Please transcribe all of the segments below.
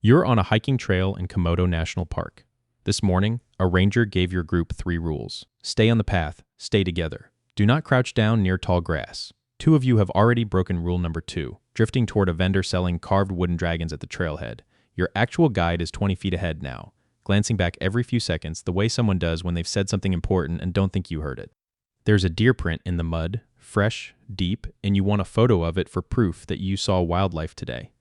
You're on a hiking trail in Komodo National Park. This morning, a ranger gave your group 3 rules. Stay on the path, stay together. Do not crouch down near tall grass. 2 of you have already broken rule number 2, drifting toward a vendor selling carved wooden dragons at the trailhead. Your actual guide is 20 feet ahead now, glancing back every few seconds the way someone does when they've said something important and don't think you heard it. There's a deer print in the mud, fresh, deep, and you want a photo of it for proof that you saw wildlife today.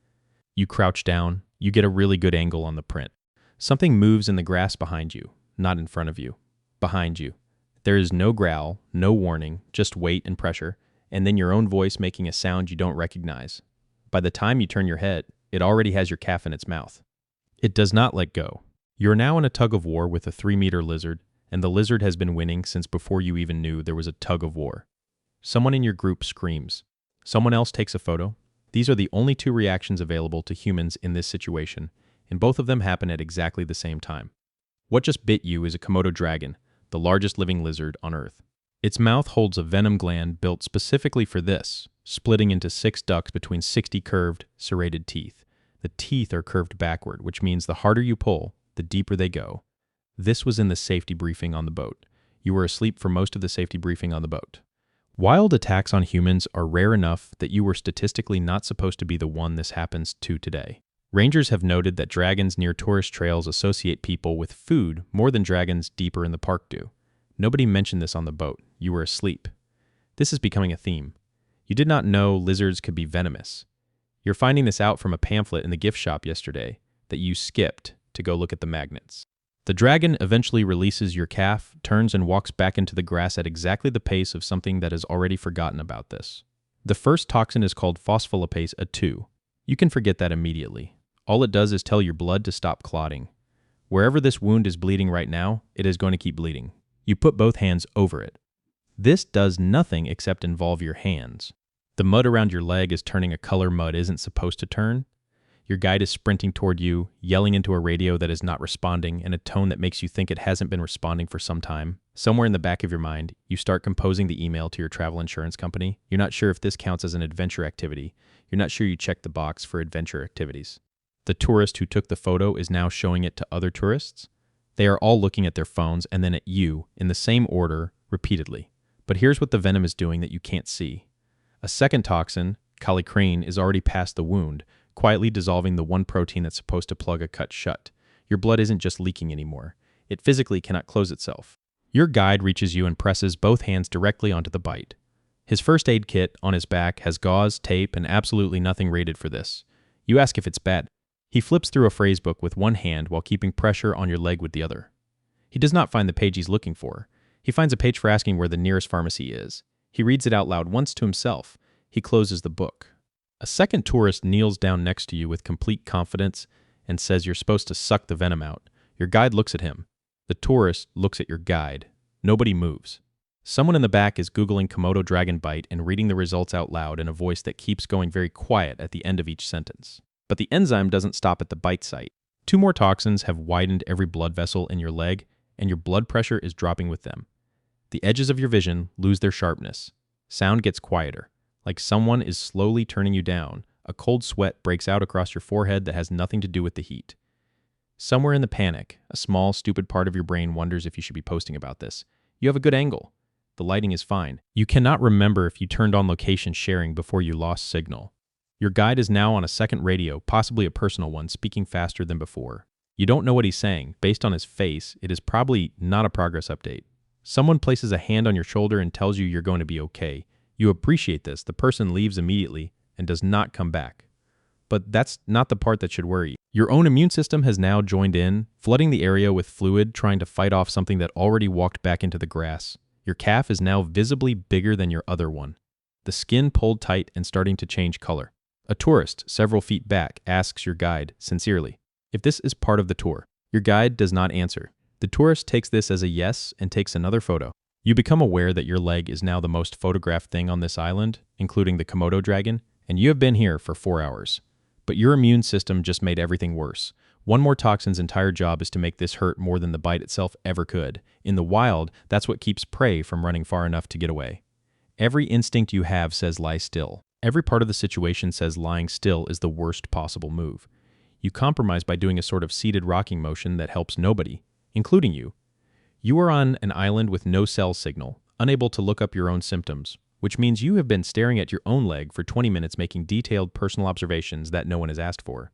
You crouch down, you get a really good angle on the print. Something moves in the grass behind you, not in front of you, behind you. There is no growl, no warning, just weight and pressure, and then your own voice making a sound you don't recognize. By the time you turn your head, it already has your calf in its mouth. It does not let go. You are now in a tug of war with a 3-meter lizard, and the lizard has been winning since before you even knew there was a tug of war. Someone in your group screams. Someone else takes a photo. These are the only 2 reactions available to humans in this situation, and both of them happen at exactly the same time. What just bit you is a Komodo dragon, the largest living lizard on Earth. Its mouth holds a venom gland built specifically for this, splitting into 6 ducts between 60 curved, serrated teeth. The teeth are curved backward, which means the harder you pull, the deeper they go. This was in the safety briefing on the boat. You were asleep for most of the safety briefing on the boat. Wild attacks on humans are rare enough that you were statistically not supposed to be the one this happens to today. Rangers have noted that dragons near tourist trails associate people with food more than dragons deeper in the park do. Nobody mentioned this on the boat. You were asleep. This is becoming a theme. You did not know lizards could be venomous. You're finding this out from a pamphlet in the gift shop yesterday that you skipped to go look at the magnets. The dragon eventually releases your calf, turns and walks back into the grass at exactly the pace of something that has already forgotten about this. The first toxin is called phospholipase A2. You can forget that immediately. All it does is tell your blood to stop clotting. Wherever this wound is bleeding right now, it is going to keep bleeding. You put both hands over it. This does nothing except involve your hands. The mud around your leg is turning a color mud isn't supposed to turn. Your guide is sprinting toward you, yelling into a radio that is not responding in a tone that makes you think it hasn't been responding for some time. Somewhere in the back of your mind, you start composing the email to your travel insurance company. You're not sure if this counts as an adventure activity. You're not sure you checked the box for adventure activities. The tourist who took the photo is now showing it to other tourists. They are all looking at their phones and then at you, in the same order, repeatedly. But here's what the venom is doing that you can't see. A second toxin, Kallikrein, is already past the wound, quietly dissolving the one protein that's supposed to plug a cut shut. Your blood isn't just leaking anymore. It physically cannot close itself. Your guide reaches you and presses both hands directly onto the bite. His first aid kit on his back has gauze, tape, and absolutely nothing rated for this. You ask if it's bad. He flips through a phrase book with one hand while keeping pressure on your leg with the other. He does not find the page he's looking for. He finds a page for asking where the nearest pharmacy is. He reads it out loud once to himself. He closes the book. A second tourist kneels down next to you with complete confidence and says you're supposed to suck the venom out. Your guide looks at him. The tourist looks at your guide. Nobody moves. Someone in the back is Googling Komodo dragon bite and reading the results out loud in a voice that keeps going very quiet at the end of each sentence. But the enzyme doesn't stop at the bite site. 2 more toxins have widened every blood vessel in your leg, and your blood pressure is dropping with them. The edges of your vision lose their sharpness. Sound gets quieter. Like someone is slowly turning you down, a cold sweat breaks out across your forehead that has nothing to do with the heat. Somewhere in the panic, a small, stupid part of your brain wonders if you should be posting about this. You have a good angle. The lighting is fine. You cannot remember if you turned on location sharing before you lost signal. Your guide is now on a second radio, possibly a personal one, speaking faster than before. You don't know what he's saying. Based on his face, it is probably not a progress update. Someone places a hand on your shoulder and tells you you're going to be okay. You appreciate this. The person leaves immediately and does not come back. But that's not the part that should worry you. Your own immune system has now joined in, flooding the area with fluid, trying to fight off something that already walked back into the grass. Your calf is now visibly bigger than your other one. The skin pulled tight and starting to change color. A tourist, several feet back, asks your guide, sincerely, if this is part of the tour. Your guide does not answer. The tourist takes this as a yes and takes another photo. You become aware that your leg is now the most photographed thing on this island, including the Komodo dragon, and you have been here for 4 hours. But your immune system just made everything worse. One more toxin's entire job is to make this hurt more than the bite itself ever could. In the wild, that's what keeps prey from running far enough to get away. Every instinct you have says lie still. Every part of the situation says lying still is the worst possible move. You compromise by doing a sort of seated rocking motion that helps nobody, including you. You are on an island with no cell signal, unable to look up your own symptoms, which means you have been staring at your own leg for 20 minutes making detailed personal observations that no one has asked for.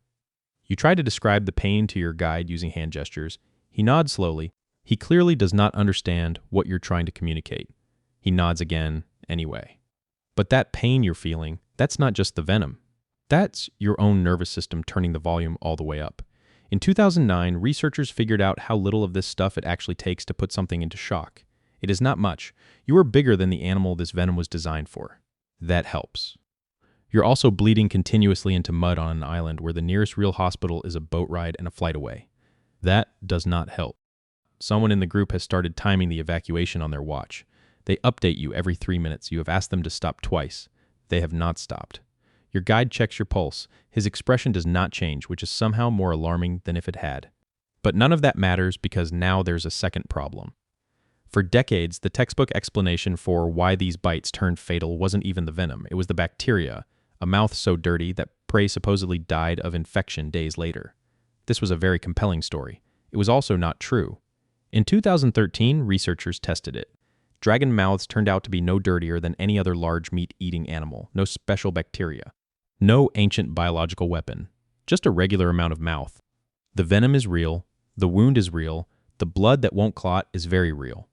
You try to describe the pain to your guide using hand gestures. He nods slowly. He clearly does not understand what you're trying to communicate. He nods again, anyway. But that pain you're feeling, that's not just the venom. That's your own nervous system turning the volume all the way up. In 2009, researchers figured out how little of this stuff it actually takes to put something into shock. It is not much. You are bigger than the animal this venom was designed for. That helps. You're also bleeding continuously into mud on an island where the nearest real hospital is a boat ride and a flight away. That does not help. Someone in the group has started timing the evacuation on their watch. They update you every 3 minutes. You have asked them to stop twice. They have not stopped. Your guide checks your pulse. His expression does not change, which is somehow more alarming than if it had. But none of that matters because now there's a second problem. For decades, the textbook explanation for why these bites turned fatal wasn't even the venom. It was the bacteria, a mouth so dirty that prey supposedly died of infection days later. This was a very compelling story. It was also not true. In 2013, researchers tested it. Dragon mouths turned out to be no dirtier than any other large meat-eating animal, no special bacteria, no ancient biological weapon, just a regular amount of mouth. The venom is real, the wound is real, the blood that won't clot is very real.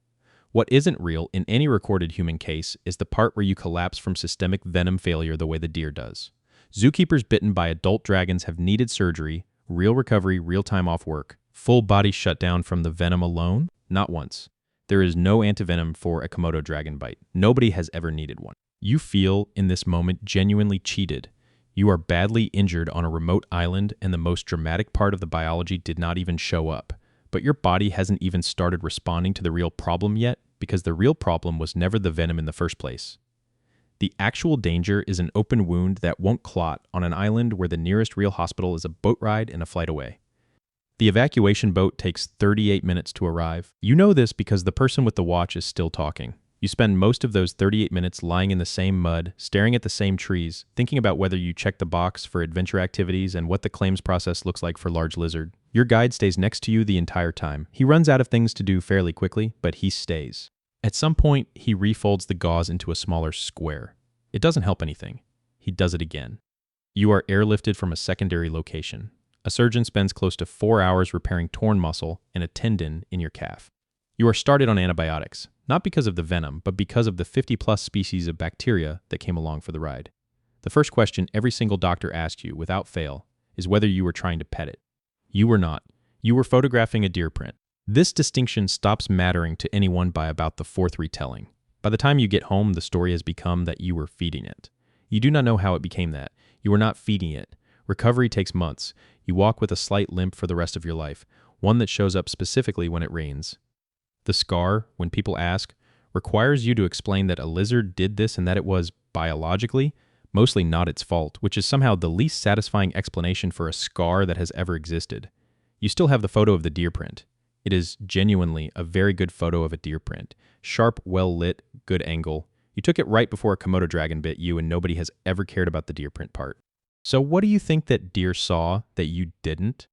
What isn't real in any recorded human case is the part where you collapse from systemic venom failure the way the deer does. Zookeepers bitten by adult dragons have needed surgery, real recovery, real time off work, full body shutdown from the venom alone? Not once. There is no antivenom for a Komodo dragon bite. Nobody has ever needed one. You feel, in this moment, genuinely cheated. You are badly injured on a remote island and the most dramatic part of the biology did not even show up. But your body hasn't even started responding to the real problem yet because the real problem was never the venom in the first place. The actual danger is an open wound that won't clot on an island where the nearest real hospital is a boat ride and a flight away. The evacuation boat takes 38 minutes to arrive. You know this because the person with the watch is still talking. You spend most of those 38 minutes lying in the same mud, staring at the same trees, thinking about whether you check the box for adventure activities and what the claims process looks like for large lizard. Your guide stays next to you the entire time. He runs out of things to do fairly quickly, but he stays. At some point, he refolds the gauze into a smaller square. It doesn't help anything. He does it again. You are airlifted from a secondary location. A surgeon spends close to 4 hours repairing torn muscle and a tendon in your calf. You are started on antibiotics, not because of the venom, but because of the 50-plus species of bacteria that came along for the ride. The first question every single doctor asks you, without fail, is whether you were trying to pet it. You were not. You were photographing a deer print. This distinction stops mattering to anyone by about the fourth retelling. By the time you get home, the story has become that you were feeding it. You do not know how it became that. You were not feeding it. Recovery takes months. You walk with a slight limp for the rest of your life, one that shows up specifically when it rains. The scar, when people ask, requires you to explain that a lizard did this and that it was, biologically, mostly not its fault, which is somehow the least satisfying explanation for a scar that has ever existed. You still have the photo of the deer print. It is genuinely a very good photo of a deer print. Sharp, well-lit, good angle. You took it right before a Komodo dragon bit you and nobody has ever cared about the deer print part. So what do you think that deer saw that you didn't?